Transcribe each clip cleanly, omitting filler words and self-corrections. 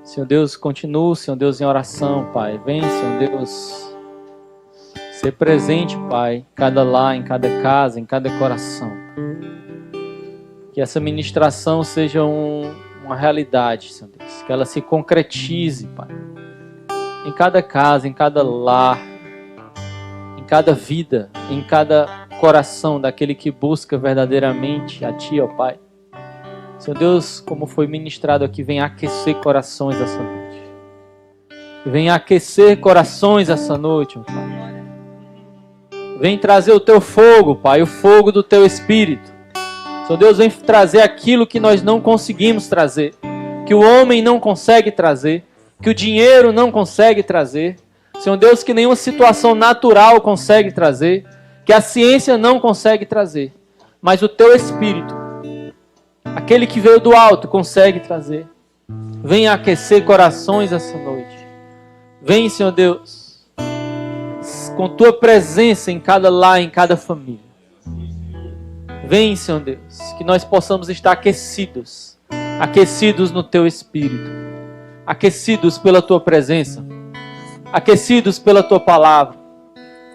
Senhor Deus, continua, Senhor Deus, em oração, Pai. Vem, Senhor Deus, ser presente, Pai, em cada lar, em cada casa, em cada coração. Que essa ministração seja uma realidade, Senhor Deus. Que ela se concretize, Pai. Em cada casa, em cada lar, em cada vida, em cada coração daquele que busca verdadeiramente a Ti, ó Pai. Senhor Deus, como foi ministrado aqui, vem aquecer corações essa noite. Vem aquecer corações essa noite, ó Pai. Vem trazer o Teu fogo, Pai, o fogo do Teu Espírito. Senhor Deus, vem trazer aquilo que nós não conseguimos trazer, que o homem não consegue trazer, que o dinheiro não consegue trazer. Senhor Deus, que nenhuma situação natural consegue trazer, que a ciência não consegue trazer, mas o Teu Espírito, aquele que veio do alto, consegue trazer. Venha aquecer corações essa noite. Vem, Senhor Deus, com Tua presença em cada lar, em cada família. Vem, Senhor Deus, que nós possamos estar aquecidos, aquecidos no Teu Espírito, aquecidos pela Tua presença, aquecidos pela Tua palavra.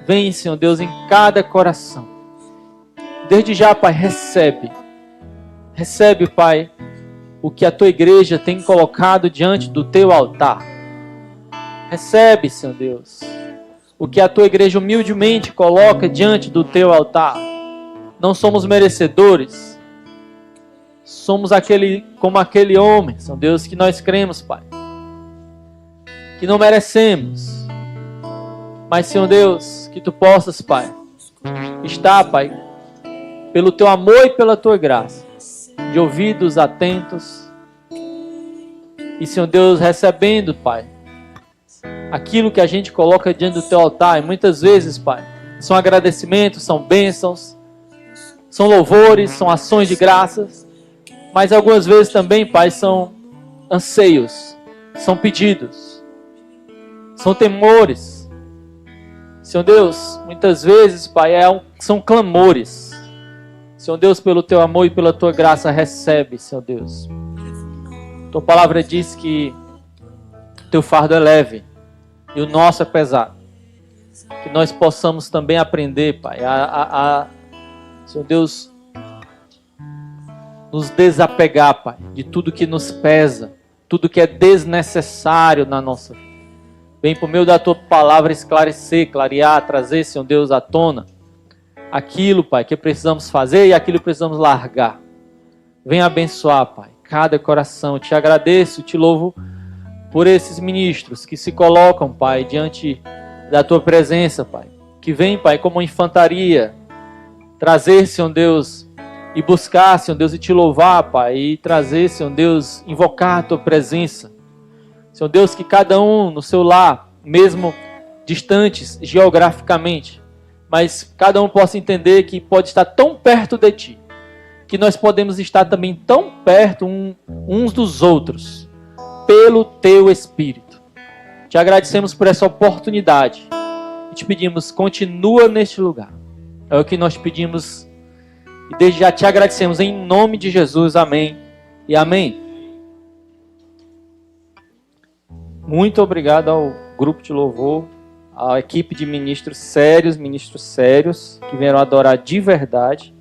Vem, Senhor Deus, em cada coração. Desde já, Pai, recebe, Pai, o que a Tua igreja tem colocado diante do Teu altar. Recebe, Senhor Deus, o que a Tua igreja humildemente coloca diante do Teu altar. Não somos merecedores, somos como aquele homem, Senhor Deus, que nós cremos, Pai, que não merecemos, mas, Senhor Deus, que Tu possas, Pai, estar, Pai, pelo Teu amor e pela Tua graça, de ouvidos atentos, e, Senhor Deus, recebendo, Pai, aquilo que a gente coloca diante do Teu altar, e muitas vezes, Pai, são agradecimentos, são bênçãos, são louvores, são ações de graças, mas algumas vezes também, Pai, são anseios, são pedidos, são temores. Senhor Deus, muitas vezes, Pai, são clamores. Senhor Deus, pelo Teu amor e pela Tua graça, recebe, Senhor Deus. Tua palavra diz que Teu fardo é leve e o nosso é pesado. Que nós possamos também aprender, Pai, Senhor Deus, nos desapegar, Pai, de tudo que nos pesa, tudo que é desnecessário na nossa vida. Vem por meio da Tua palavra esclarecer, clarear, trazer, Senhor Deus, à tona aquilo, Pai, que precisamos fazer e aquilo que precisamos largar. Vem abençoar, Pai, cada coração. Te agradeço, te louvo por esses ministros que se colocam, Pai, diante da Tua presença, Pai. Que vem, Pai, como infantaria, trazer, Senhor Deus, e buscar, Senhor Deus, e Te louvar, Pai, e trazer, Senhor Deus, invocar a Tua presença. Senhor Deus, que cada um no seu lar, mesmo distantes geograficamente, mas cada um possa entender que pode estar tão perto de Ti, que nós podemos estar também tão perto uns dos outros, pelo Teu Espírito. Te agradecemos por essa oportunidade e Te pedimos, continua neste lugar. É o que nós pedimos e desde já Te agradecemos em nome de Jesus. Amém e amém. Muito obrigado ao grupo de louvor, à equipe de ministros sérios, que vieram adorar de verdade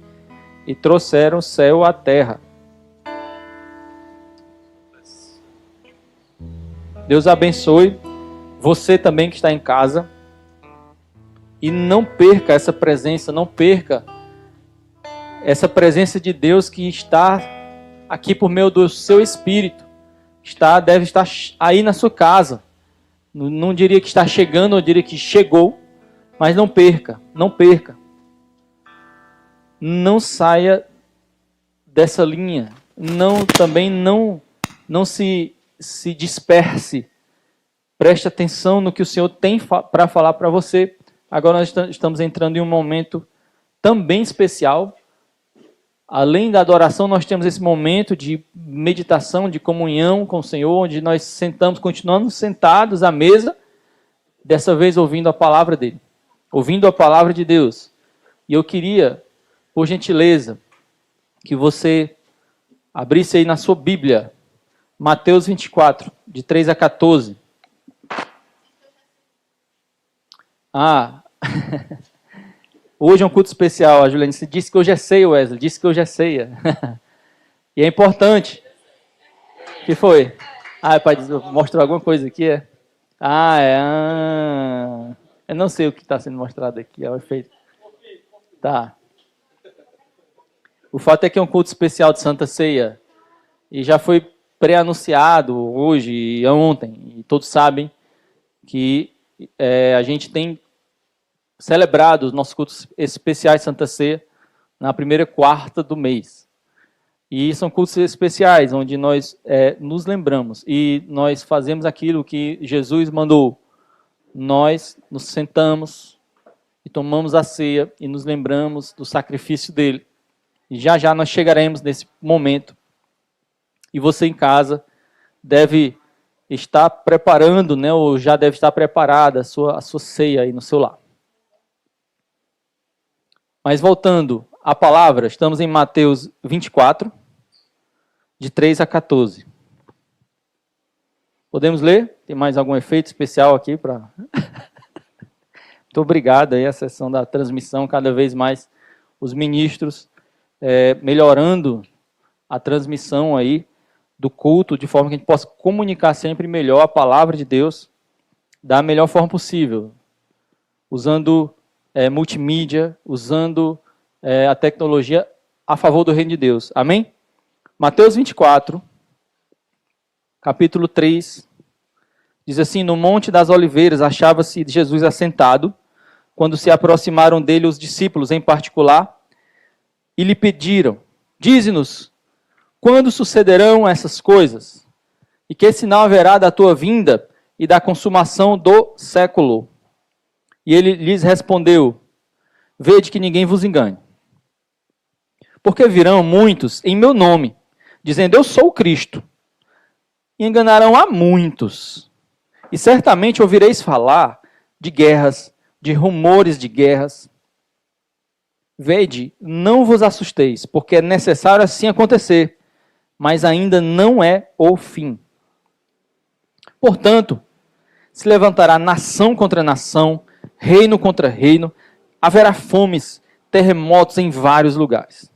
e trouxeram o céu à terra. Deus abençoe você também que está em casa. E não perca essa presença, não perca essa presença de Deus que está aqui por meio do seu Espírito. Deve estar aí na sua casa. Não diria que está chegando, eu diria que chegou. Mas não perca, não perca. Não saia dessa linha. Também não se disperse. Preste atenção no que o Senhor tem para falar para você. Agora nós estamos entrando em um momento também especial. Além da adoração, nós temos esse momento de meditação, de comunhão com o Senhor, onde nós continuamos sentados à mesa, dessa vez ouvindo a palavra dEle, ouvindo a palavra de Deus. E eu queria, por gentileza, que você abrisse aí na sua Bíblia, Mateus 24, de 3 a 14. Hoje é um culto especial, a Juliane disse que hoje é ceia, Wesley, disse que hoje é ceia. E é importante. O que foi? Pai, mostrou alguma coisa aqui, é? Eu não sei o que está sendo mostrado aqui, é o efeito. Tá. O fato é que é um culto especial de Santa Ceia. E já foi pré-anunciado hoje e ontem. E todos sabem que a gente tem celebrado os nossos cultos especiais de Santa Ceia na primeira quarta do mês. E são cultos especiais, onde nós nos lembramos e nós fazemos aquilo que Jesus mandou. Nós nos sentamos e tomamos a ceia e nos lembramos do sacrifício dele. E já já nós chegaremos nesse momento. E você em casa deve estar preparando, né, ou já deve estar preparada a sua ceia aí no seu lar. Mas voltando à palavra, estamos em Mateus 24, de 3 a 14. Podemos ler? Tem mais algum efeito especial aqui para... Muito obrigado aí a sessão da transmissão, cada vez mais os ministros melhorando a transmissão aí do culto, de forma que a gente possa comunicar sempre melhor a palavra de Deus da melhor forma possível, usando multimídia, usando a tecnologia a favor do reino de Deus. Amém? Mateus 24, capítulo 3, diz assim: No Monte das Oliveiras achava-se Jesus assentado, quando se aproximaram dele os discípulos em particular, e lhe pediram: Dize-nos, quando sucederão essas coisas? E que sinal haverá da tua vinda e da consumação do século? E ele lhes respondeu: Vede que ninguém vos engane. Porque virão muitos em meu nome, dizendo: Eu sou o Cristo. E enganarão a muitos. E certamente ouvireis falar de guerras, de rumores de guerras. Vede, não vos assusteis, porque é necessário assim acontecer, mas ainda não é o fim. Portanto, se levantará nação contra nação, reino contra reino, haverá fomes, terremotos em vários lugares.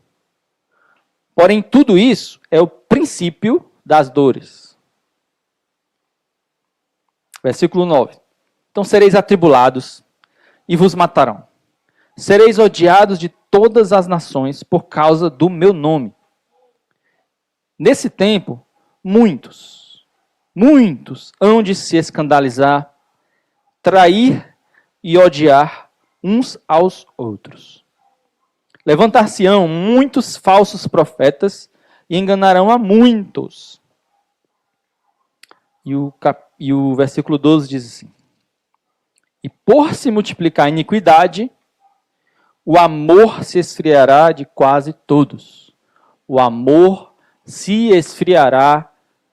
Porém, tudo isso é o princípio das dores. Versículo 9. Então sereis atribulados e vos matarão. Sereis odiados de todas as nações por causa do meu nome. Nesse tempo, muitos hão de se escandalizar, trair e odiar uns aos outros. Levantar-se-ão muitos falsos profetas e enganarão a muitos. E o versículo 12 diz assim: E por se multiplicar a iniquidade, o amor se esfriará de quase todos. O amor se esfriará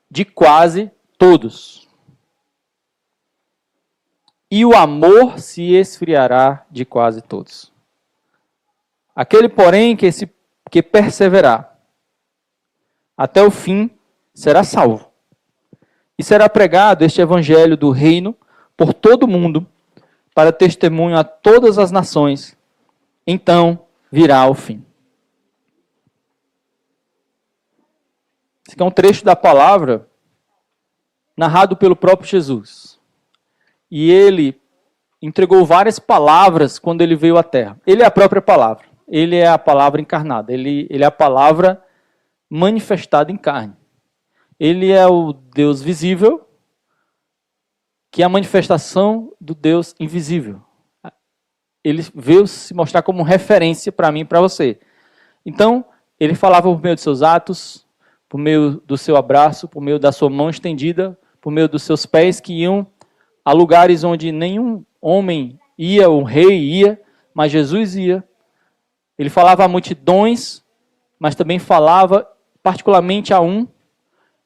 de quase todos. E o amor se esfriará de quase todos. Aquele, porém, que perseverar até o fim, será salvo. E será pregado este evangelho do reino por todo o mundo, para testemunho a todas as nações. Então virá o fim. Esse aqui é um trecho da palavra narrado pelo próprio Jesus. E ele entregou várias palavras quando ele veio à Terra. Ele é a própria palavra. Ele é a palavra encarnada. Ele é a palavra manifestada em carne. Ele é o Deus visível, que é a manifestação do Deus invisível. Ele veio se mostrar como referência para mim e para você. Então, ele falava por meio de seus atos, por meio do seu abraço, por meio da sua mão estendida, por meio dos seus pés que iam a lugares onde nenhum homem ia, um rei ia, mas Jesus ia. Ele falava a multidões, mas também falava particularmente a um.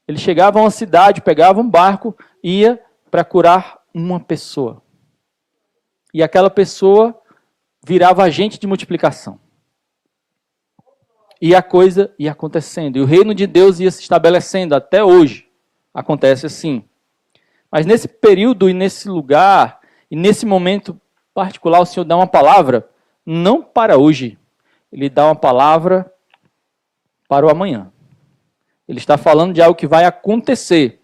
Ele chegava a uma cidade, pegava um barco, ia para curar uma pessoa. E aquela pessoa virava agente de multiplicação. E a coisa ia acontecendo. E o reino de Deus ia se estabelecendo até hoje. acontece assim. Mas nesse período e nesse lugar, e nesse momento particular, o Senhor dá uma palavra, não para hoje. Ele dá uma palavra para o amanhã. Ele está falando de algo que vai acontecer.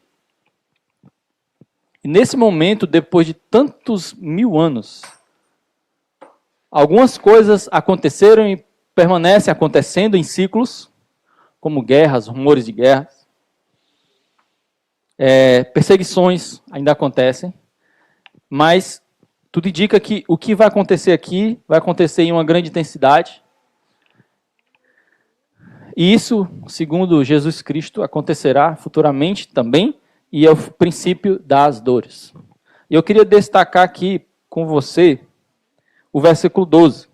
E nesse momento, depois de tantos 1000 anos, algumas coisas aconteceram e permanecem acontecendo em ciclos, como guerras, rumores de guerras. Perseguições ainda acontecem, mas tudo indica que o que vai acontecer aqui vai acontecer em uma grande intensidade. E isso, segundo Jesus Cristo, acontecerá futuramente também, e é o princípio das dores. E eu queria destacar aqui com você o versículo 12.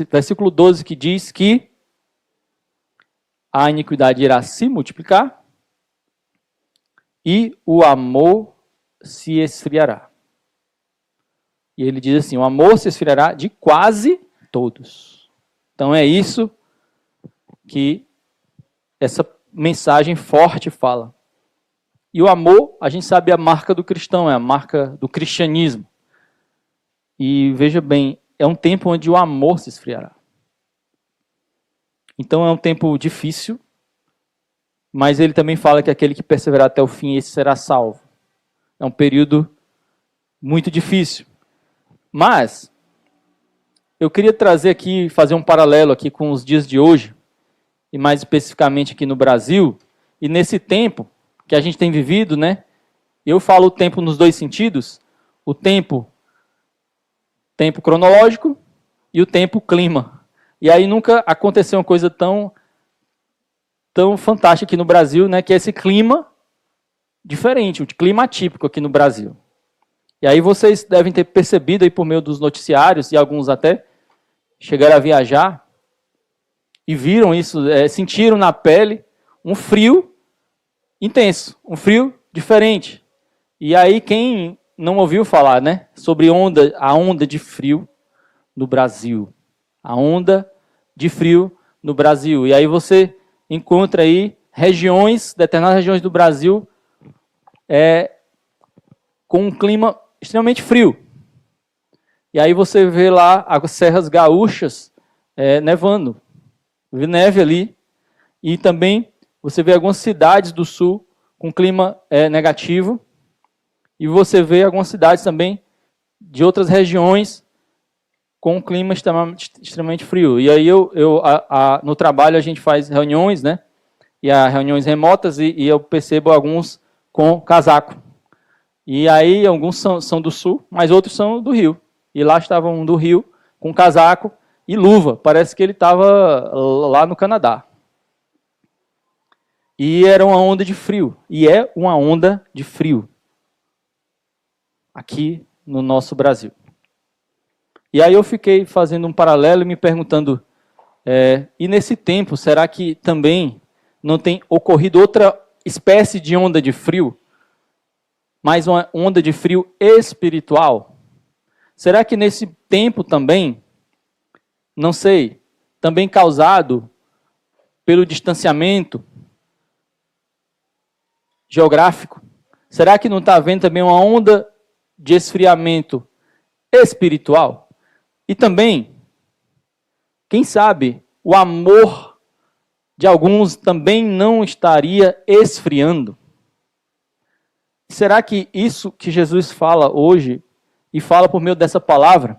Versículo 12 que diz que a iniquidade irá se multiplicar e o amor se esfriará. E ele diz assim, o amor se esfriará de quase todos. Então é isso que essa mensagem forte fala. E o amor, a gente sabe, é a marca do cristão, é a marca do cristianismo. E veja bem, é um tempo onde o amor se esfriará. Então é um tempo difícil, mas ele também fala que aquele que perseverar até o fim, esse será salvo. É um período muito difícil. Mas eu queria trazer aqui, fazer um paralelo aqui com os dias de hoje, e mais especificamente aqui no Brasil, e nesse tempo que a gente tem vivido, né? Eu falo o tempo nos dois sentidos, o tempo cronológico e o tempo clima. E aí nunca aconteceu uma coisa tão fantástica aqui no Brasil, né? Que é esse clima diferente, o clima atípico aqui no Brasil. E aí vocês devem ter percebido aí por meio dos noticiários, e alguns até chegaram a viajar, e viram isso, sentiram na pele um frio intenso, um frio diferente. E aí quem não ouviu falar, né, sobre a onda de frio no Brasil. A onda de frio no Brasil. E aí você encontra aí determinadas regiões do Brasil com um clima extremamente frio. E aí você vê lá as serras gaúchas nevando. Vê neve ali. E também você vê algumas cidades do sul com clima negativo. E você vê algumas cidades também de outras regiões com um clima extremamente frio. E aí no trabalho a gente faz reuniões, né? E há reuniões remotas e eu percebo alguns com casaco. E aí alguns são do sul, mas outros são do Rio. E lá estavam do Rio com casaco e luva. Parece que ele estava lá no Canadá. E era uma onda de frio. E é uma onda de frio aqui no nosso Brasil. E aí eu fiquei fazendo um paralelo e me perguntando, e nesse tempo, será que também não tem ocorrido outra espécie de onda de frio? Mais uma onda de frio espiritual? Será que nesse tempo também, não sei, também causado pelo distanciamento geográfico? Será que não está havendo também uma onda de esfriamento espiritual? E também, quem sabe, o amor de alguns também não estaria esfriando? Será que isso que Jesus fala hoje, e fala por meio dessa palavra,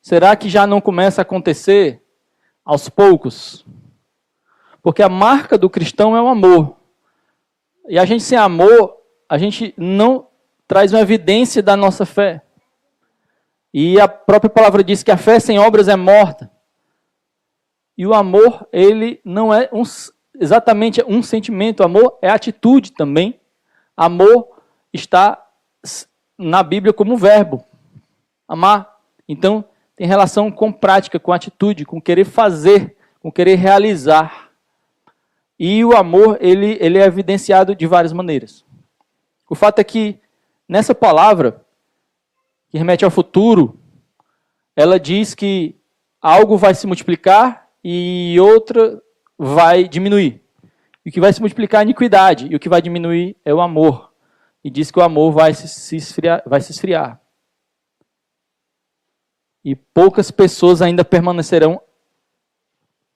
será que já não começa a acontecer aos poucos? Porque a marca do cristão é o amor. E a gente sem amor, a gente não traz uma evidência da nossa fé. E a própria palavra diz que a fé sem obras é morta. E o amor, ele não é exatamente um sentimento. O amor é atitude também. Amor está na Bíblia como verbo. Amar. Então, tem relação com prática, com atitude, com querer fazer, com querer realizar. E o amor, ele é evidenciado de várias maneiras. O fato é que, nessa palavra, que remete ao futuro, ela diz que algo vai se multiplicar e outra vai diminuir. E o que vai se multiplicar é a iniquidade, e o que vai diminuir é o amor. E diz que o amor vai se esfriar. E poucas pessoas ainda permanecerão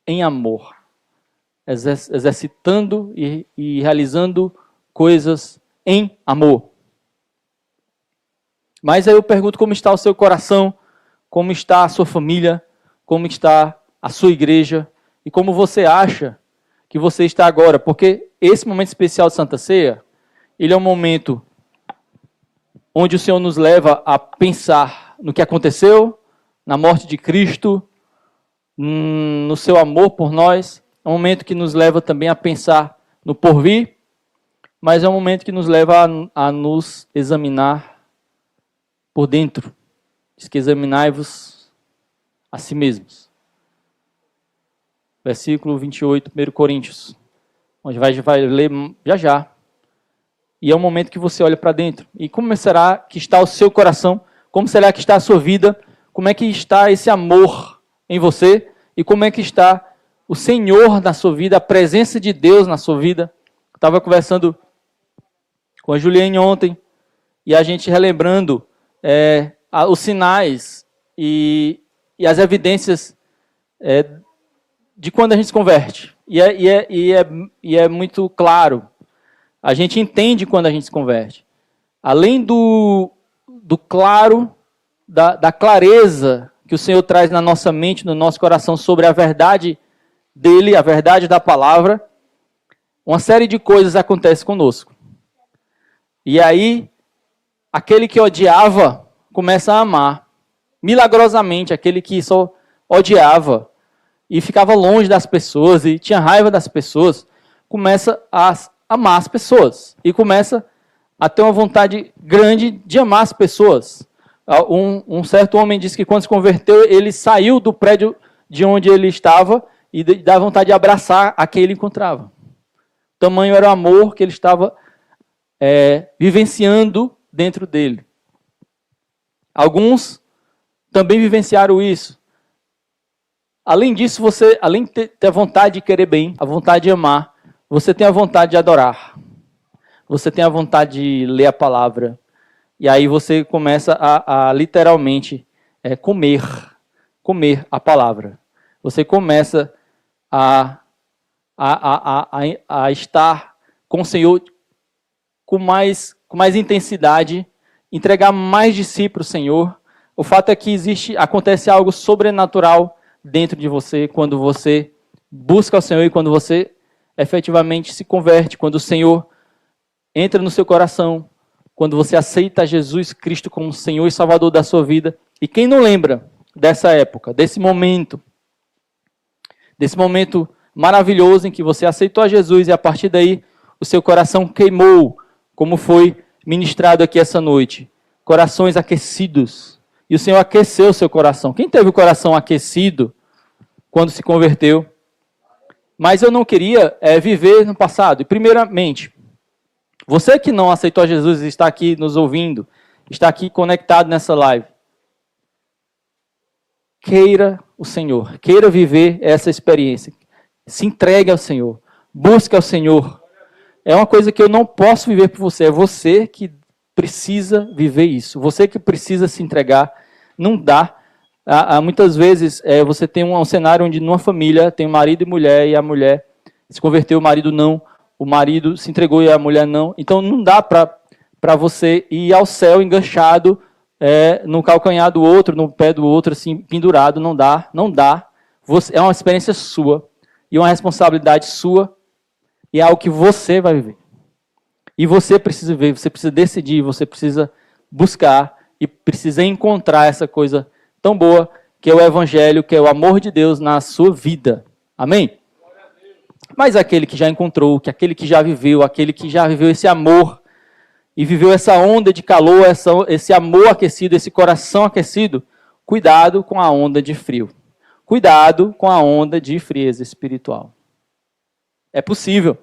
em amor, exercitando e realizando coisas em amor. Mas aí eu pergunto como está o seu coração, como está a sua família, como está a sua igreja e como você acha que você está agora. Porque esse momento especial de Santa Ceia, ele é um momento onde o Senhor nos leva a pensar no que aconteceu, na morte de Cristo, no seu amor por nós. É um momento que nos leva também a pensar no porvir, mas é um momento que nos leva a nos examinar por dentro. Diz que examinai-vos a si mesmos. Versículo 28, 1 Coríntios, onde vai ler já. E é um momento que você olha para dentro. E como será que está o seu coração? Como será que está a sua vida? Como é que está esse amor em você? E como é que está o Senhor na sua vida, a presença de Deus na sua vida? Eu estava conversando com a Juliane ontem, e a gente relembrando os sinais e as evidências de quando a gente se converte. E é muito claro. A gente entende quando a gente se converte. Além do claro, da clareza que o Senhor traz na nossa mente, no nosso coração, sobre a verdade dele, a verdade da palavra, uma série de coisas acontece conosco. E aí, aquele que odiava começa a amar. Milagrosamente, aquele que só odiava e ficava longe das pessoas e tinha raiva das pessoas, começa a amar as pessoas. E começa a ter uma vontade grande de amar as pessoas. Um certo homem disse que quando se converteu, ele saiu do prédio de onde ele estava e dá vontade de abraçar a quem ele encontrava. O tamanho era o amor que ele estava vivenciando dentro dele. Alguns também vivenciaram isso. Além disso, você, além de ter a vontade de querer bem, a vontade de amar, você tem a vontade de adorar. Você tem a vontade de ler a palavra. E aí você começa a literalmente comer a palavra. Você começa a estar com o Senhor com mais intensidade, entregar mais de si para o Senhor. O fato é que acontece algo sobrenatural dentro de você quando você busca o Senhor e quando você efetivamente se converte, quando o Senhor entra no seu coração, quando você aceita Jesus Cristo como Senhor e Salvador da sua vida. E quem não lembra dessa época, desse momento maravilhoso em que você aceitou a Jesus e a partir daí o seu coração queimou, como foi ministrado aqui essa noite. Corações aquecidos. E o Senhor aqueceu o seu coração. Quem teve o coração aquecido quando se converteu? Mas eu não queria viver no passado. E primeiramente, você que não aceitou Jesus e está aqui nos ouvindo, está aqui conectado nessa live, queira o Senhor, queira viver essa experiência. Se entregue ao Senhor, busque ao Senhor. É uma coisa que eu não posso viver por você, é você que precisa viver isso, você que precisa se entregar. Não dá. Muitas vezes você tem um cenário onde numa família tem marido e mulher, e a mulher se converteu, o marido não, o marido se entregou e a mulher não. Então não dá para você ir ao céu enganchado no calcanhar do outro, no pé do outro, assim, pendurado. Não dá. É uma experiência sua e uma responsabilidade sua e é algo que você vai viver. E você precisa ver, você precisa decidir, você precisa buscar e precisa encontrar essa coisa tão boa que é o Evangelho, que é o amor de Deus na sua vida. Amém? Mas aquele que já encontrou, aquele que já viveu esse amor e viveu essa onda de calor, esse amor aquecido, esse coração aquecido, cuidado com a onda de frio. Cuidado com a onda de frieza espiritual. É possível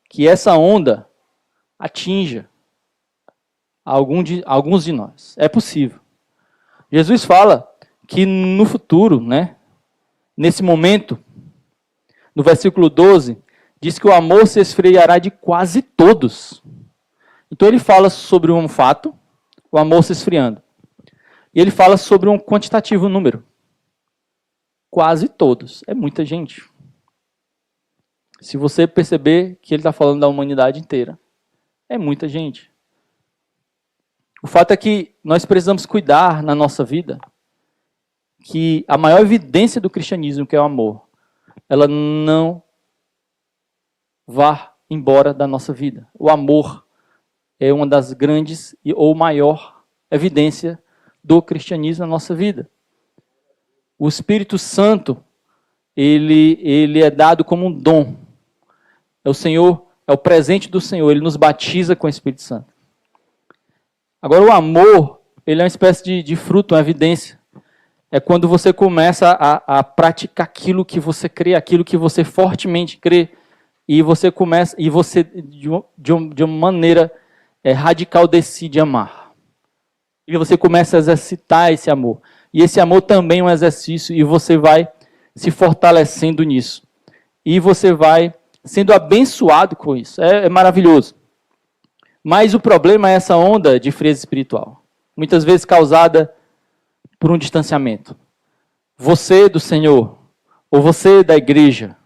que essa onda atinja alguns de nós. É possível. Jesus fala que no futuro, nesse momento, no versículo 12, diz que o amor se esfriará de quase todos. Então ele fala sobre um fato, o amor se esfriando. E ele fala sobre um quantitativo número. Quase todos. É muita gente. Se você perceber que ele está falando da humanidade inteira, é muita gente. O fato é que nós precisamos cuidar na nossa vida que a maior evidência do cristianismo, que é o amor, ela não vá embora da nossa vida. O amor é uma das grandes ou maior evidência do cristianismo na nossa vida. O Espírito Santo, ele é dado como um dom. É o Senhor, é o presente do Senhor, ele nos batiza com o Espírito Santo. Agora o amor, ele é uma espécie de fruto, uma evidência. É quando você começa a praticar aquilo que você crê, aquilo que você fortemente crê, e você começa, e você de uma maneira radical decide amar. E você começa a exercitar esse amor. E esse amor também é um exercício, e você vai se fortalecendo nisso. E você vai sendo abençoado com isso. É maravilhoso. Mas o problema é essa onda de frieza espiritual. Muitas vezes causada por um distanciamento. Você do Senhor, ou você da igreja,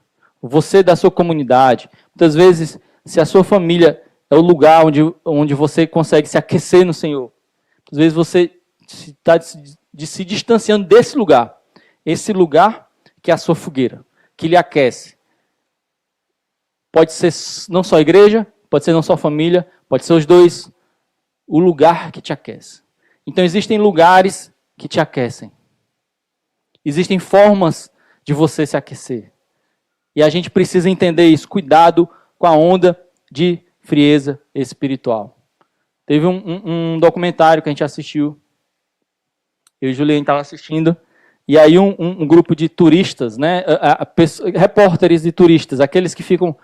ou você da sua comunidade. Muitas vezes, se a sua família é o lugar onde você consegue se aquecer no Senhor. Às vezes você está se distanciando desse lugar. Esse lugar que é a sua fogueira, que lhe aquece. Pode ser não só a igreja, pode ser não só a família, pode ser os dois. O lugar que te aquece. Então existem lugares que te aquecem. Existem formas de você se aquecer. E a gente precisa entender isso. Cuidado com a onda de frieza espiritual. Teve um documentário que a gente assistiu. Eu e Juliane estavam assistindo. E aí um grupo de turistas, né, repórteres de turistas, aqueles que ficam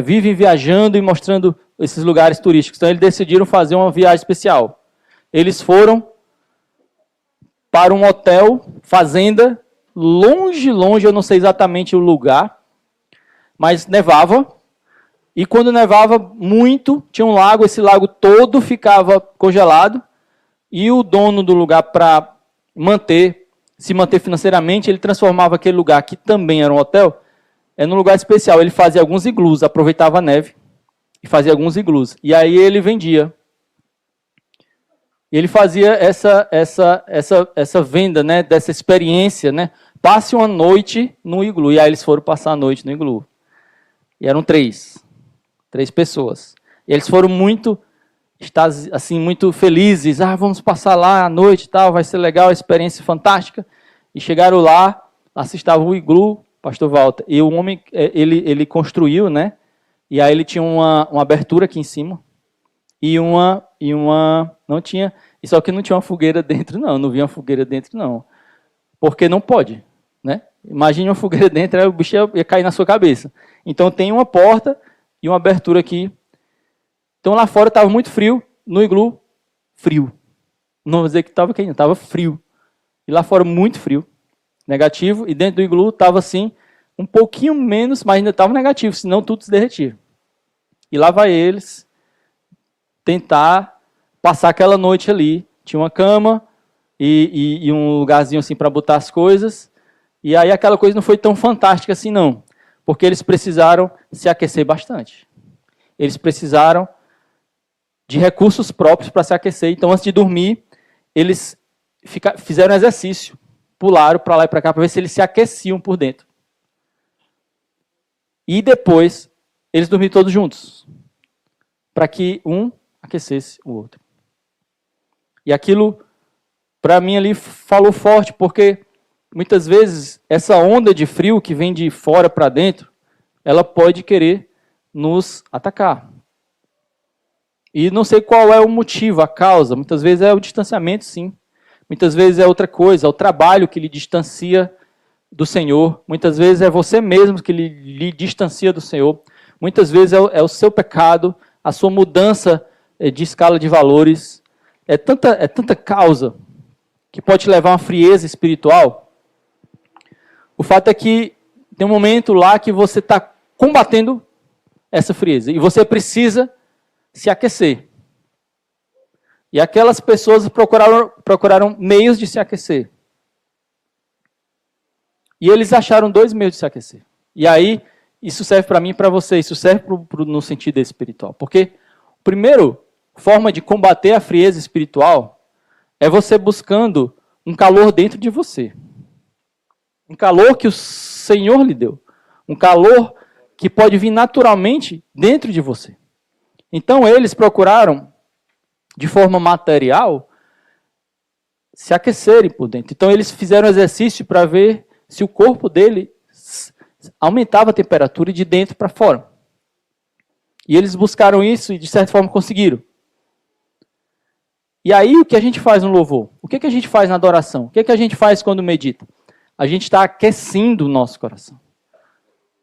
vivem viajando e mostrando esses lugares turísticos. Então eles decidiram fazer uma viagem especial. Eles foram para um hotel, fazenda, longe, eu não sei exatamente o lugar, mas nevava. E quando nevava muito, tinha um lago, esse lago todo ficava congelado. E o dono do lugar, para se manter financeiramente, ele transformava aquele lugar, que também era um hotel, num lugar especial. Ele fazia alguns iglus, aproveitava a neve e fazia alguns iglus. E aí ele vendia. Ele fazia essa venda, né, dessa experiência, né? Passe uma noite no iglu. E aí eles foram passar a noite no iglu. E eram três pessoas. E eles foram muito felizes. Vamos passar lá à noite e tal, vai ser legal, experiência fantástica. E chegaram lá estava o iglu, pastor Walter. E o homem, ele construiu, né? E aí ele tinha uma abertura aqui em cima. Não tinha, só que não tinha uma fogueira dentro, não vi uma fogueira dentro, não. Porque não pode, né? Imagine uma fogueira dentro, aí o bicho ia cair na sua cabeça. Então tem uma porta e uma abertura aqui. Então lá fora estava muito frio, no iglu, frio. Não vou dizer que estava quente, estava frio. E lá fora muito frio, negativo, e dentro do iglu estava assim, um pouquinho menos, mas ainda estava negativo, senão tudo se derretia. E lá vai eles tentar passar aquela noite ali. Tinha uma cama e um lugarzinho assim para botar as coisas. E aí aquela coisa não foi tão fantástica assim não. Porque eles precisaram se aquecer bastante. Eles precisaram de recursos próprios para se aquecer. Então antes de dormir, eles fizeram exercício. Pularam para lá e para cá para ver se eles se aqueciam por dentro. E depois, eles dormiram todos juntos. Para que um aquecesse o outro. E aquilo, para mim, ali falou forte, porque muitas vezes essa onda de frio que vem de fora para dentro, ela pode querer nos atacar. E não sei qual é o motivo, a causa. Muitas vezes é o distanciamento, sim. Muitas vezes é outra coisa, é o trabalho que lhe distancia do Senhor. Muitas vezes é você mesmo que lhe distancia do Senhor. Muitas vezes é o seu pecado, a sua mudança de escala de valores. É tanta causa que pode te levar a uma frieza espiritual. O fato é que tem um momento lá que você está combatendo essa frieza. E você precisa se aquecer. E aquelas pessoas procuraram meios de se aquecer. E eles acharam 2 meios de se aquecer. E aí, isso serve para mim e para você, isso serve no sentido espiritual. Porque, primeiro, forma de combater a frieza espiritual é você buscando um calor dentro de você. Um calor que o Senhor lhe deu. Um calor que pode vir naturalmente dentro de você. Então, eles procuraram, de forma material, se aquecerem por dentro. Então, eles fizeram exercício para ver se o corpo dele aumentava a temperatura de dentro para fora. E eles buscaram isso e, de certa forma, conseguiram. E aí, o que a gente faz no louvor? O que a gente faz na adoração? O que a gente faz quando medita? A gente está aquecendo o nosso coração.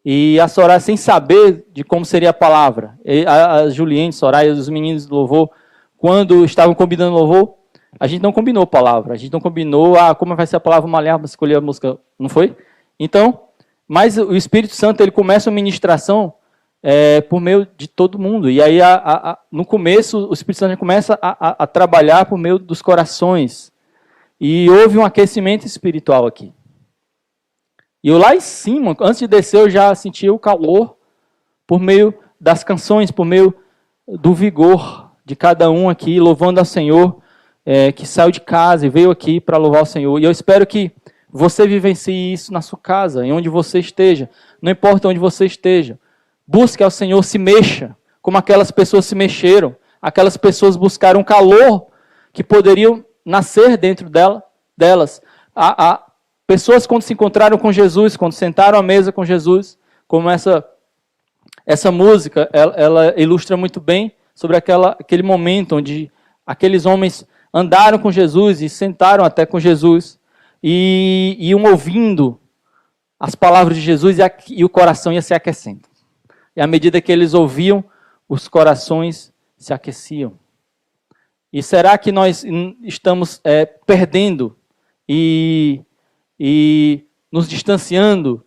E a Soraya, sem saber de como seria a palavra, a Juliane, Soraya, os meninos do louvor, quando estavam combinando louvor, a gente não combinou palavra, a gente não combinou como vai ser a palavra malhar para escolher a música, não foi? Então, mas o Espírito Santo, ele começa a ministração por meio de todo mundo. E aí, no começo, o Espírito Santo começa a trabalhar por meio dos corações. E houve um aquecimento espiritual aqui. E eu lá em cima, antes de descer, eu já sentia o calor por meio das canções, por meio do vigor de cada um aqui, louvando ao Senhor, que saiu de casa e veio aqui para louvar o Senhor. E eu espero que você vivencie isso na sua casa, em onde você esteja. Não importa onde você esteja. Busque ao Senhor, se mexa, como aquelas pessoas se mexeram. Aquelas pessoas buscaram um calor que poderiam nascer dentro delas. Pessoas, quando se encontraram com Jesus, quando sentaram à mesa com Jesus, como essa música, ela ilustra muito bem sobre aquele momento onde aqueles homens andaram com Jesus e sentaram até com Jesus e iam ouvindo as palavras de Jesus e o coração ia se aquecendo. E à medida que eles ouviam, os corações se aqueciam. E será que nós estamos perdendo e nos distanciando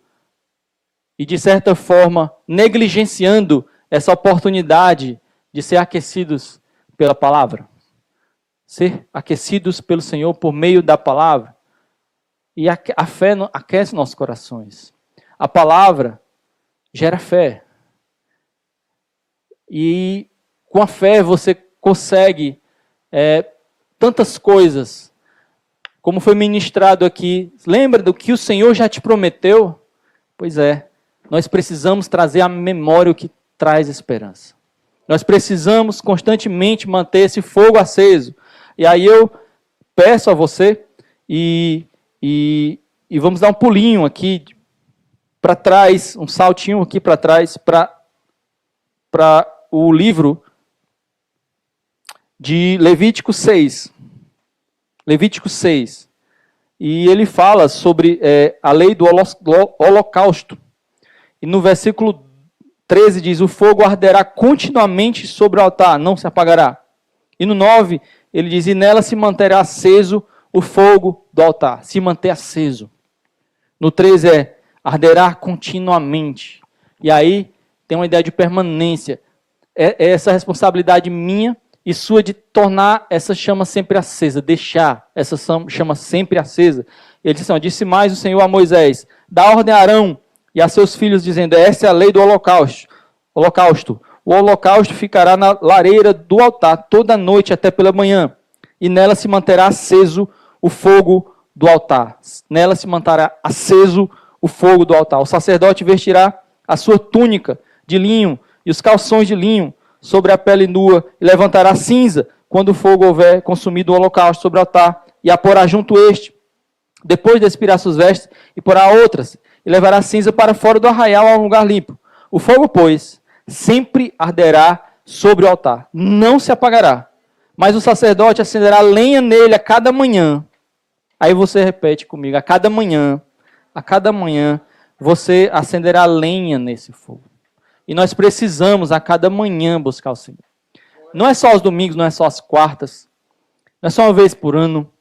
e, de certa forma, negligenciando essa oportunidade de ser aquecidos pela palavra? Ser aquecidos pelo Senhor por meio da palavra. E a fé aquece nossos corações. A palavra gera fé. E com a fé você consegue tantas coisas, como foi ministrado aqui. Lembra do que o Senhor já te prometeu? Pois é, nós precisamos trazer à memória o que traz esperança. Nós precisamos constantemente manter esse fogo aceso. E aí eu peço a você e vamos dar um pulinho aqui para trás, um saltinho aqui para trás, para o livro de Levítico 6. Levítico 6. E ele fala sobre a lei do holocausto. E no versículo 13 diz: o fogo arderá continuamente sobre o altar, não se apagará. E no 9 ele diz: e nela se manterá aceso o fogo do altar. Se manter aceso. No 13 arderá continuamente. E aí tem uma ideia de permanência. É essa responsabilidade minha e sua de tornar essa chama sempre acesa, deixar essa chama sempre acesa. Ele disse assim: disse mais o Senhor a Moisés: dá ordem a Arão e a seus filhos, dizendo: essa é a lei do holocausto. O holocausto ficará na lareira do altar toda noite até pela manhã, e nela se manterá aceso o fogo do altar. Nela se manterá aceso o fogo do altar. O sacerdote vestirá a sua túnica de linho e os calções de linho sobre a pele nua, e levantará cinza quando o fogo houver consumido o holocausto sobre o altar, e a porá junto este, depois de expirar suas vestes, e porá outras, e levará cinza para fora do arraial a um lugar limpo. O fogo, pois, sempre arderá sobre o altar, não se apagará, mas o sacerdote acenderá lenha nele a cada manhã. Aí você repete comigo: a cada manhã, você acenderá lenha nesse fogo. E nós precisamos a cada manhã buscar o Senhor. Não é só aos domingos, não é só às quartas, não é só uma vez por ano.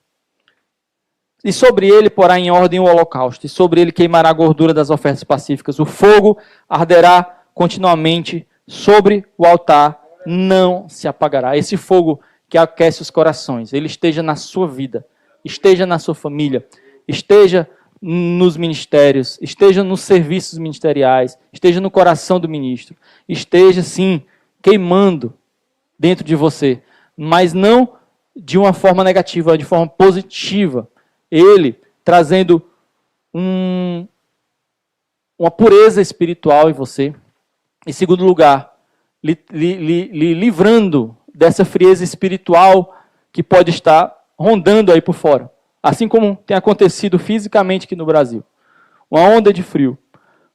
E sobre ele porá em ordem o holocausto, e sobre ele queimará a gordura das ofertas pacíficas. O fogo arderá continuamente sobre o altar não se apagará. Esse fogo que aquece os corações, ele esteja na sua vida, esteja na sua família, esteja nos ministérios, esteja nos serviços ministeriais, esteja no coração do ministro, esteja, sim, queimando dentro de você, mas não de uma forma negativa, de forma positiva. Ele trazendo uma pureza espiritual em você. Em segundo lugar, lhe livrando dessa frieza espiritual que pode estar rondando aí por fora. Assim como tem acontecido fisicamente aqui no Brasil. Uma onda de frio.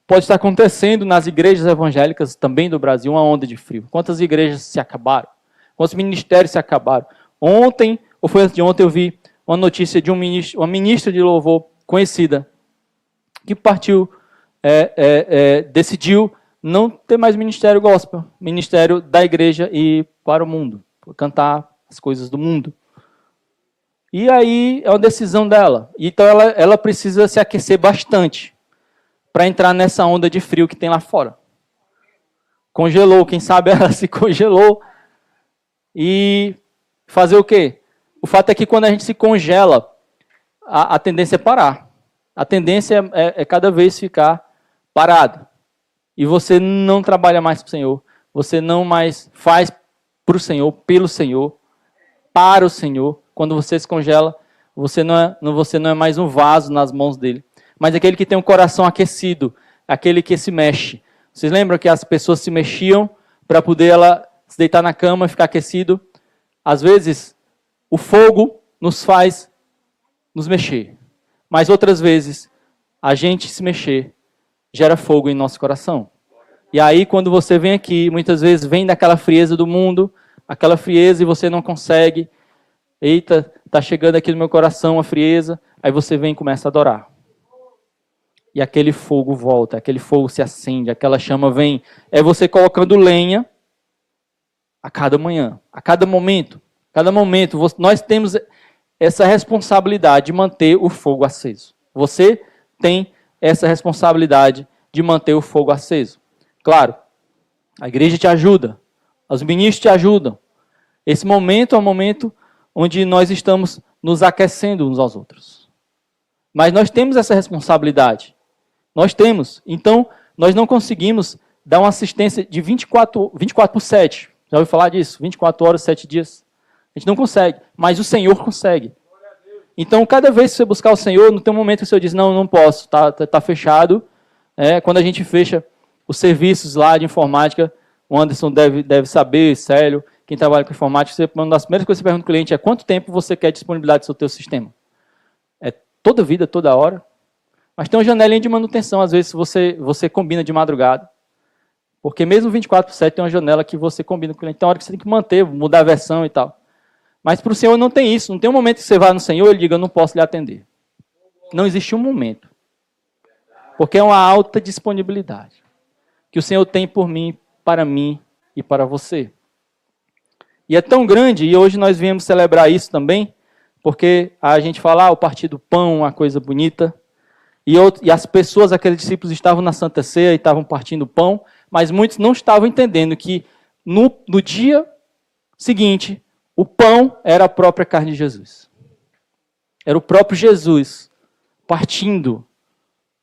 Pode estar acontecendo nas igrejas evangélicas também do Brasil, uma onda de frio. Quantas igrejas se acabaram? Quantos ministérios se acabaram? Ontem, ou foi antes de ontem, eu vi uma notícia de uma ministra de louvor conhecida, que partiu, decidiu não ter mais ministério gospel, ministério da igreja e para o mundo, cantar as coisas do mundo. E aí é uma decisão dela. Então ela precisa se aquecer bastante para entrar nessa onda de frio que tem lá fora. Congelou, quem sabe ela se congelou. E fazer o quê? O fato é que quando a gente se congela, a tendência é parar. A tendência é cada vez ficar parado. E você não trabalha mais para o Senhor. Você não mais faz para o Senhor, pelo Senhor, para o Senhor. Quando você se congela, você não é mais um vaso nas mãos dele. Mas aquele que tem um coração aquecido, aquele que se mexe. Vocês lembram que as pessoas se mexiam para poder ela se deitar na cama e ficar aquecido? Às vezes, o fogo nos faz nos mexer. Mas outras vezes, a gente se mexer gera fogo em nosso coração. E aí, quando você vem aqui, muitas vezes vem daquela frieza do mundo, aquela frieza e você não consegue. Eita, está chegando aqui no meu coração a frieza. Aí você vem e começa a adorar. E aquele fogo volta, aquele fogo se acende, aquela chama vem. É você colocando lenha a cada manhã, a cada momento. Cada momento, nós temos essa responsabilidade de manter o fogo aceso. Você tem essa responsabilidade de manter o fogo aceso. Claro, a igreja te ajuda, os ministros te ajudam. Esse momento é um momento onde nós estamos nos aquecendo uns aos outros. Mas nós temos essa responsabilidade. Nós temos. Então, nós não conseguimos dar uma assistência de 24/7. Já ouviu falar disso? 24 horas, 7 dias. A gente não consegue, mas o Senhor consegue. Então, cada vez que você buscar o Senhor, não tem um momento que o Senhor diz, não posso, tá fechado. Quando a gente fecha os serviços lá de informática, o Anderson deve saber, Célio, quem trabalha com informática, uma das primeiras coisas que você pergunta ao cliente é quanto tempo você quer disponibilidade do seu teu sistema. É toda vida, toda hora. Mas tem uma janelinha de manutenção, às vezes você combina de madrugada. Porque mesmo 24/7 tem uma janela que você combina com o cliente. Tem uma hora que você tem que manter, mudar a versão e tal. Mas para o Senhor não tem isso. Não tem um momento que você vai no Senhor e ele diga, eu não posso lhe atender. Não existe um momento. Porque é uma alta disponibilidade que o Senhor tem por mim, para mim e para você. E é tão grande, e hoje nós viemos celebrar isso também, porque a gente fala, o partir do pão, uma coisa bonita, e as pessoas, aqueles discípulos estavam na Santa Ceia e estavam partindo o pão, mas muitos não estavam entendendo que no dia seguinte, o pão era a própria carne de Jesus. Era o próprio Jesus partindo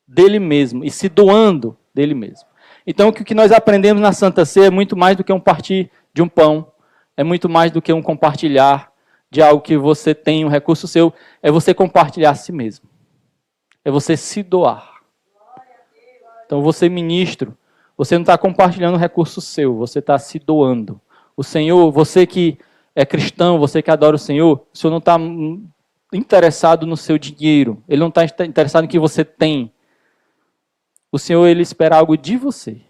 dele mesmo e se doando dele mesmo. Então, o que nós aprendemos na Santa Ceia é muito mais do que um partir de um pão, é muito mais do que um compartilhar de algo que você tem, um recurso seu, é você compartilhar a si mesmo. É você se doar. Então, você ministro, você não está compartilhando um recurso seu, você está se doando. O Senhor, você que é cristão, você que adora o Senhor não está interessado no seu dinheiro, Ele não está interessado no que você tem. O Senhor, Ele espera algo de você.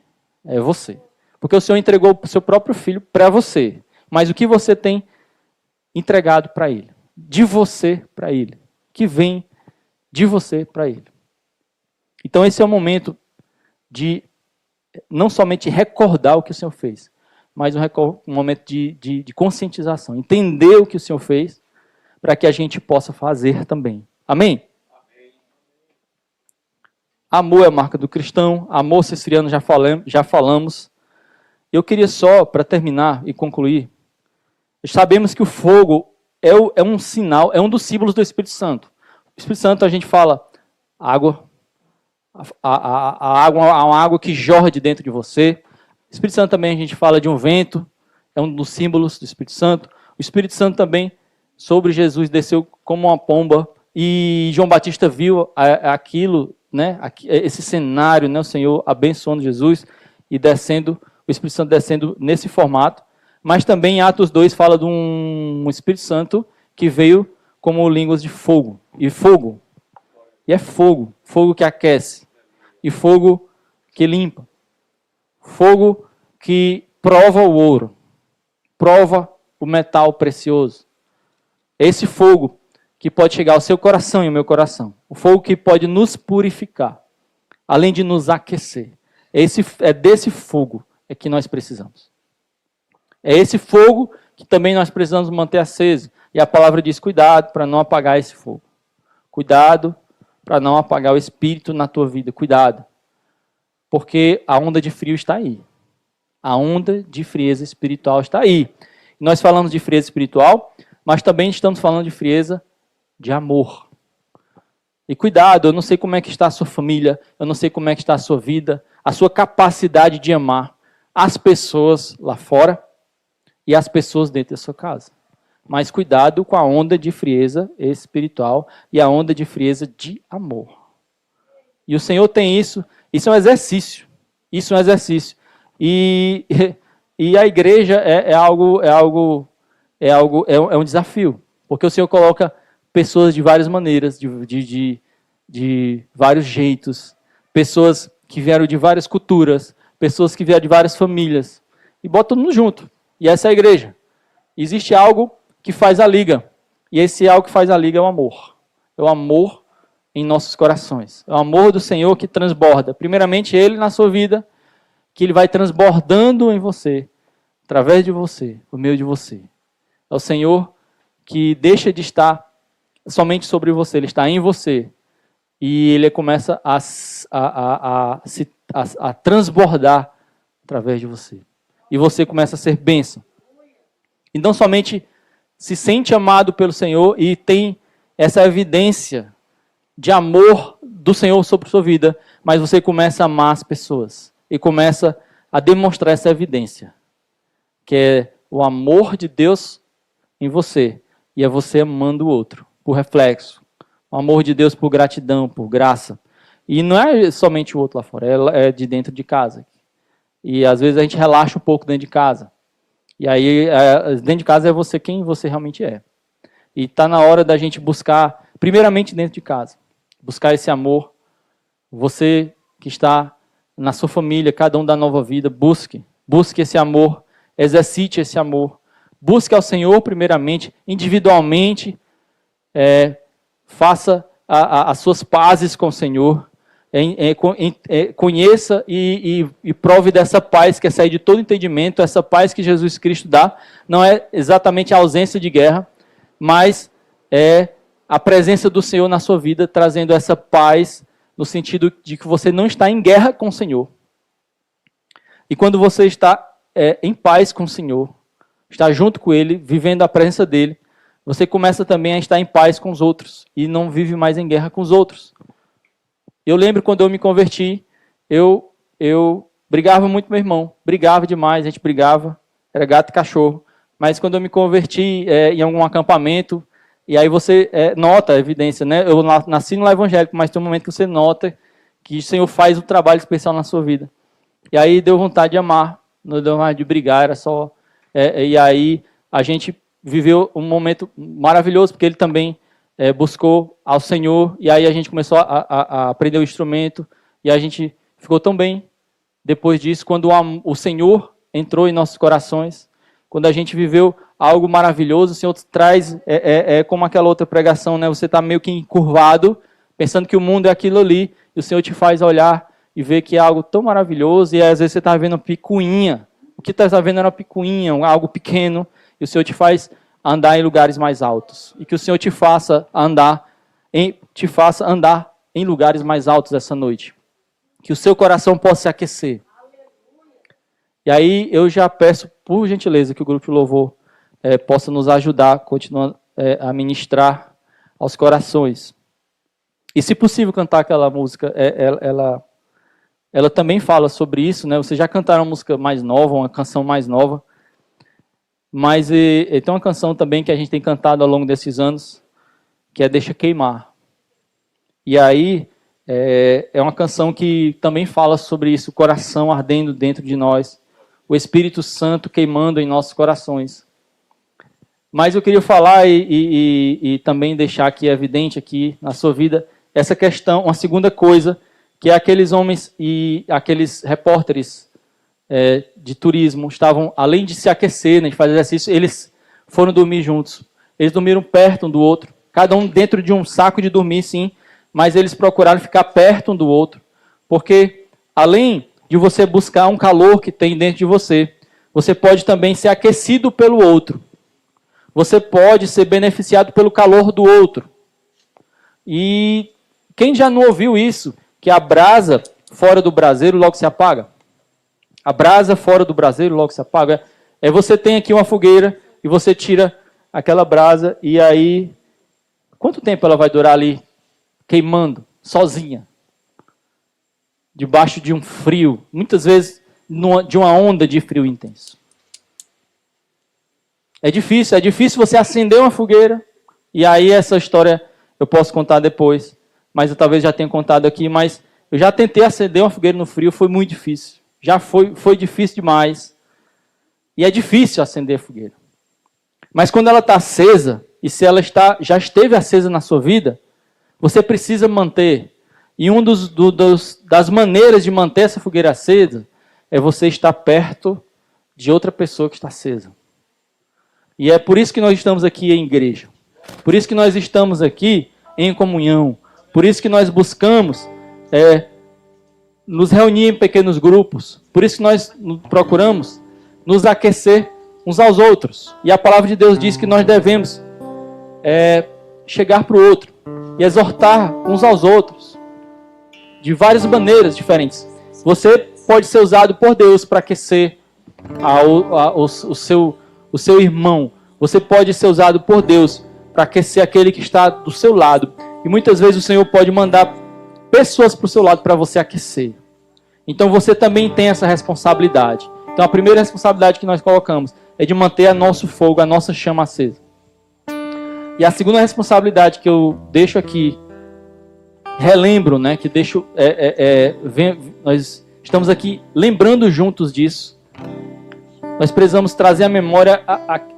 É você. Porque o Senhor entregou o seu próprio Filho para você. Mas o que você tem entregado para Ele? De você para Ele. Que vem de você para Ele. Então esse é o momento de não somente recordar o que o Senhor fez, mas um momento de conscientização. Entender o que o Senhor fez para que a gente possa fazer também. Amém? Amor é a marca do cristão, amor cicerciano já falamos. Eu queria só, para terminar e concluir, sabemos que o fogo é um sinal, é um dos símbolos do Espírito Santo. O Espírito Santo, a gente fala água, a água é uma água que jorra de dentro de você. O Espírito Santo também a gente fala de um vento, é um dos símbolos do Espírito Santo. O Espírito Santo também, sobre Jesus, desceu como uma pomba, e João Batista viu aquilo, né, esse cenário, né, o Senhor abençoando Jesus e descendo, o Espírito Santo descendo nesse formato. Mas também em Atos 2 fala de um Espírito Santo que veio como línguas de fogo. E é fogo, fogo que aquece, e fogo que limpa, fogo que prova o ouro, prova o metal precioso. Esse fogo que pode chegar ao seu coração e ao meu coração, o fogo que pode nos purificar, além de nos aquecer. É desse fogo que nós precisamos. É esse fogo que também nós precisamos manter aceso. E a palavra diz, cuidado para não apagar esse fogo. Cuidado para não apagar o Espírito na tua vida. Cuidado. Porque a onda de frio está aí. A onda de frieza espiritual está aí. Nós falamos de frieza espiritual, mas também estamos falando de frieza de amor. E cuidado, eu não sei como é que está a sua família, eu não sei como é que está a sua vida, a sua capacidade de amar as pessoas lá fora e as pessoas dentro da sua casa. Mas cuidado com a onda de frieza espiritual e a onda de frieza de amor. E o Senhor tem isso. Isso é um exercício. Isso é um exercício. E a igreja é um desafio. Porque o Senhor coloca pessoas de várias maneiras, de vários jeitos. Pessoas que vieram de várias culturas. Pessoas que vieram de várias famílias. E bota todo mundo junto. E essa é a igreja. Existe algo que faz a liga. E esse algo que faz a liga é o amor. É o amor em nossos corações. É o amor do Senhor que transborda. Primeiramente, Ele na sua vida, que Ele vai transbordando em você, através de você, por meio de você. É o Senhor que deixa de estar somente sobre você, Ele está em você. E Ele começa a transbordar através de você. E você começa a ser bênção. E não somente se sente amado pelo Senhor e tem essa evidência de amor do Senhor sobre a sua vida, mas você começa a amar as pessoas e começa a demonstrar essa evidência, que é o amor de Deus em você e é você amando o outro, por reflexo. O amor de Deus por gratidão, por graça. E não é somente o outro lá fora, é de dentro de casa. E às vezes a gente relaxa um pouco dentro de casa. E aí, dentro de casa é você quem você realmente é. E está na hora da gente buscar, primeiramente dentro de casa, buscar esse amor. Você que está na sua família, cada um da nova vida, busque esse amor, exercite esse amor. Busque ao Senhor primeiramente, individualmente, faça as suas pazes com o Senhor. Conheça e prove dessa paz que é sair de todo entendimento, essa paz que Jesus Cristo dá. Não é exatamente a ausência de guerra, mas é a presença do Senhor na sua vida, trazendo essa paz no sentido de que você não está em guerra com o Senhor. E quando você está em paz com o Senhor, está junto com Ele, vivendo a presença dEle, você começa também a estar em paz com os outros e não vive mais em guerra com os outros. Eu lembro quando eu me converti, eu brigava muito com meu irmão, brigava demais, a gente brigava, era gato e cachorro. Mas quando eu me converti em algum acampamento, e aí você nota a evidência, né? Eu nasci no lar evangélico, mas tem um momento que você nota que o Senhor faz um trabalho especial na sua vida. E aí deu vontade de amar, não deu vontade de brigar, era só... e aí a gente viveu um momento maravilhoso, porque ele também... buscou ao Senhor, e aí a gente começou a aprender o instrumento, e a gente ficou tão bem depois disso, quando o Senhor entrou em nossos corações, quando a gente viveu algo maravilhoso, o Senhor traz, como aquela outra pregação, né? Você está meio que encurvado, pensando que o mundo é aquilo ali, e o Senhor te faz olhar e ver que é algo tão maravilhoso, e às vezes você está vendo uma picuinha, o que está vendo era uma picuinha, algo pequeno, e o Senhor te faz andar em lugares mais altos. E que o Senhor te faça andar em lugares mais altos essa noite. que o seu coração possa se aquecer. E aí eu já peço, por gentileza, que o grupo de louvor possa nos ajudar, continuando a ministrar aos corações. E se possível cantar aquela música, ela também fala sobre isso, né? Vocês já cantaram uma música mais nova, uma canção mais nova, mas tem uma canção também que a gente tem cantado ao longo desses anos, que é Deixa Queimar. E aí é uma canção que também fala sobre isso, o coração ardendo dentro de nós, o Espírito Santo queimando em nossos corações. Mas eu queria falar e também deixar aqui evidente aqui na sua vida essa questão, uma segunda coisa, que é aqueles homens e aqueles repórteres de turismo estavam, além de se aquecer, né, de fazer exercício, eles foram dormir juntos. Eles dormiram perto um do outro, cada um dentro de um saco de dormir, sim, mas eles procuraram ficar perto um do outro, porque além de você buscar um calor que tem dentro de você, você pode também ser aquecido pelo outro. Você pode ser beneficiado pelo calor do outro. E quem já não ouviu isso, que a brasa fora do braseiro logo se apaga? A brasa fora do braseiro logo se apaga. Você tem aqui uma fogueira e você tira aquela brasa e aí, quanto tempo ela vai durar ali queimando, sozinha? Debaixo de um frio, muitas vezes de uma onda de frio intenso. É difícil você acender uma fogueira, e aí essa história eu posso contar depois, mas eu talvez já tenha contado aqui, mas eu já tentei acender uma fogueira no frio, foi muito difícil. Já foi difícil demais. E é difícil acender a fogueira. Mas quando ela está acesa, e se ela já esteve acesa na sua vida, você precisa manter. E uma das maneiras de manter essa fogueira acesa é você estar perto de outra pessoa que está acesa. E é por isso que nós estamos aqui em igreja. Por isso que nós estamos aqui em comunhão. Por isso que nós buscamos nos reunir em pequenos grupos. Por isso que nós procuramos nos aquecer uns aos outros. E a palavra de Deus diz que nós devemos chegar para o outro e exortar uns aos outros de várias maneiras diferentes. Você pode ser usado por Deus para aquecer o seu irmão. Você pode ser usado por Deus para aquecer aquele que está do seu lado. E muitas vezes o Senhor pode mandar pessoas para o seu lado para você aquecer. Então você também tem essa responsabilidade. Então a primeira responsabilidade que nós colocamos é de manter a nosso fogo, a nossa chama acesa. E a segunda responsabilidade que eu deixo aqui, relembro, né, que deixo, nós estamos aqui lembrando juntos disso. Nós precisamos trazer à memória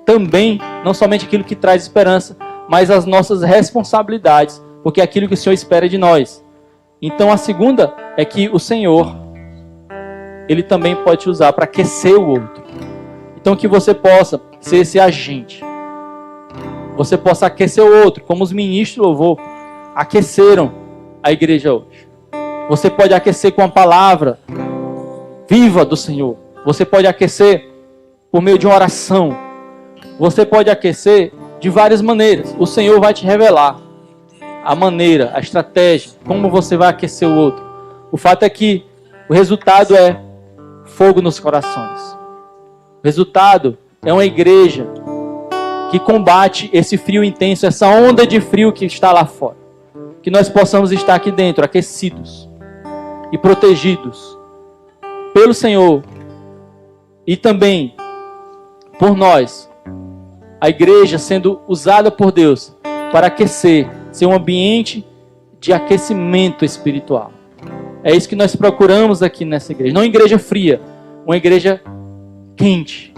também, não somente aquilo que traz esperança, mas as nossas responsabilidades, porque é aquilo que o Senhor espera de nós. Então a segunda é que o Senhor, Ele também pode te usar para aquecer o outro. Então que você possa ser esse agente. Você possa aquecer o outro, como os ministros do louvor aqueceram a igreja hoje. Você pode aquecer com a palavra viva do Senhor. Você pode aquecer por meio de uma oração. Você pode aquecer de várias maneiras. O Senhor vai te revelar a maneira, a estratégia, como você vai aquecer o outro. O fato é que o resultado é fogo nos corações. O resultado é uma igreja que combate esse frio intenso, essa onda de frio que está lá fora. Que nós possamos estar aqui dentro, aquecidos e protegidos pelo Senhor e também por nós, a igreja sendo usada por Deus para aquecer, ser um ambiente de aquecimento espiritual. É isso que nós procuramos aqui nessa igreja. Não uma igreja fria, uma igreja quente.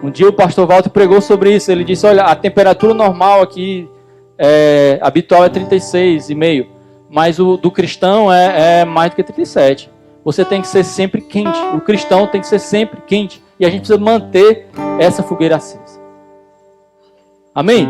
Um dia o pastor Walter pregou sobre isso. Ele disse, olha, a temperatura normal aqui, habitual é 36,5. Mas o do cristão é mais do que 37. Você tem que ser sempre quente. O cristão tem que ser sempre quente. E a gente precisa manter essa fogueira acesa. Amém?